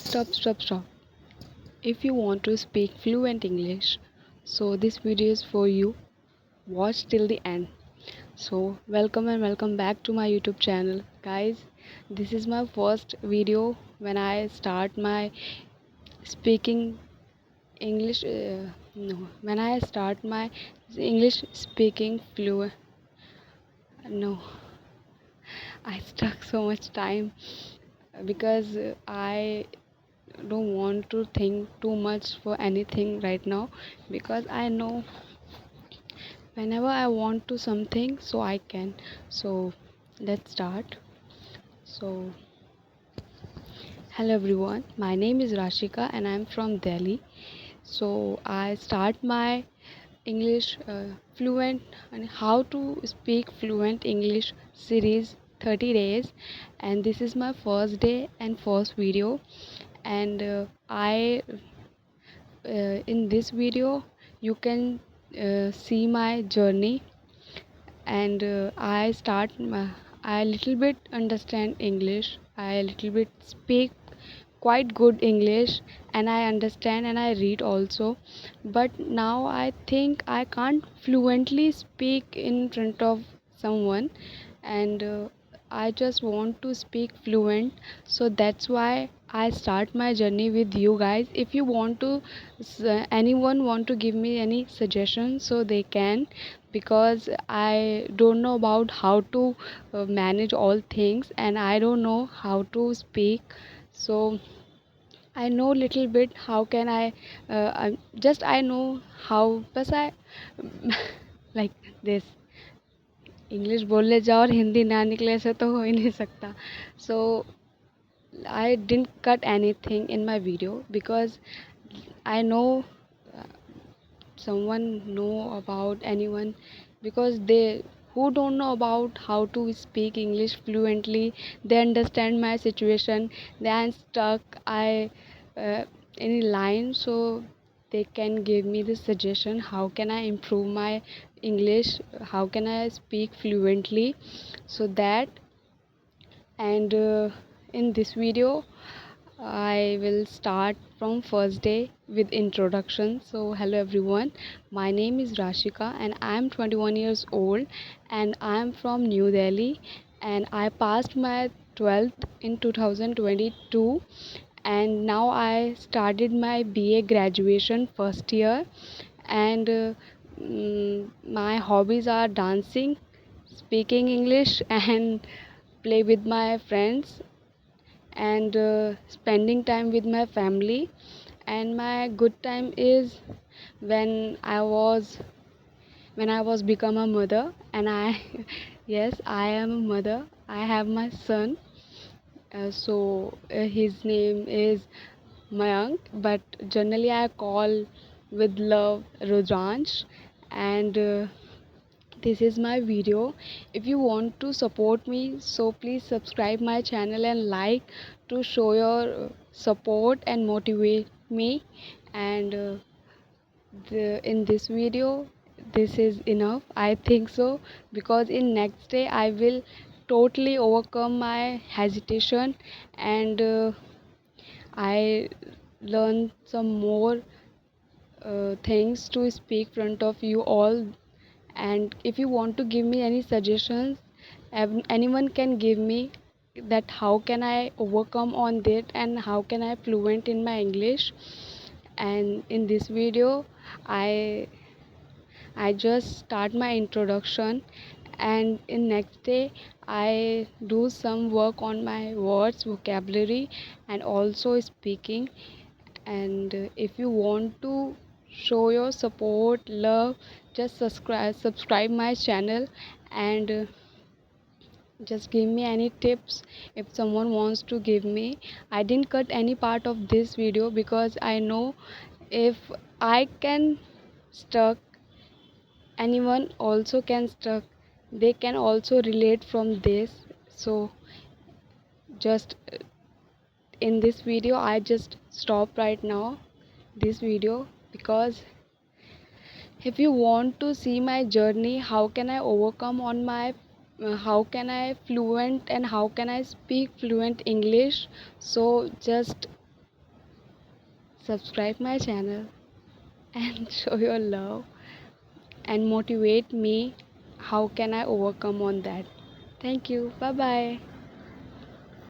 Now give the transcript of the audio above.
Stop. If you want to speak fluent English, so this video is for you. Watch till the end. So, welcome back to my YouTube channel. Guys, this is my first video when I start my speaking English. No, when I start my English speaking fluent. No, I stuck so much time because I don't want to think too much for anything right now because I know whenever I want to something so I can. So let's start. So hello everyone, my name is Rashika and I'm from Delhi. So I start my English fluent and how to speak fluent English series 30 days, and this is my first day and first video. And I in this video you can see my journey, and I little bit understand English, I little bit speak quite good English, and I understand and I read also. But now I think I can't fluently speak in front of someone, and I just want to speak fluent. So that's why I start my journey with you guys. If you want to, anyone want to give me any suggestions, so they can, because I don't know about how to manage all things, and I don't know how to speak. So I know little bit how can I know how, but I like this English बोलने जाओ और हिंदी ना निकले ऐसे तो हो ही नहीं सकता. So I didn't cut anything in my video because I know someone know about anyone, because they who don't know about how to speak English fluently, they understand my situation, they are stuck I any line, so they can give me the suggestion how can I improve my English, how can I speak fluently, so that. And in this video I will start from first day with introduction. So hello everyone, my name is Rashika and I am 21 years old and I am from New Delhi, and I passed my 12th in 2022, and now I started my BA graduation first year. And my hobbies are dancing, speaking English and play with my friends, and spending time with my family. And my good time is when I was become a mother, and I yes, I am a mother, I have my son. His name is Mayank, but generally I call with love Rudransh. And this is my video. If you want to support me, so please subscribe my channel and like to show your support and motivate me. And in this video, this is enough, I think so, because in next day I will totally overcome my hesitation, and I learn some more things to speak front of you all. And if you want to give me any suggestions, anyone can give me that how can I overcome on that and how can I fluent in my English. And in this video I just start my introduction, and in next day I do some work on my words, vocabulary, and also speaking. And if you want to show your support, love, just subscribe my channel, and just give me any tips if someone wants to give me. I didn't cut any part of this video because I know if I can stuck, anyone also can stuck, they can also relate from this. So just in this video I just stop right now this video, because if you want to see my journey, how can I overcome on my how can I fluent and how can I speak fluent English, so just subscribe my channel and show your love and motivate me how can I overcome on that. Thank you. Bye bye.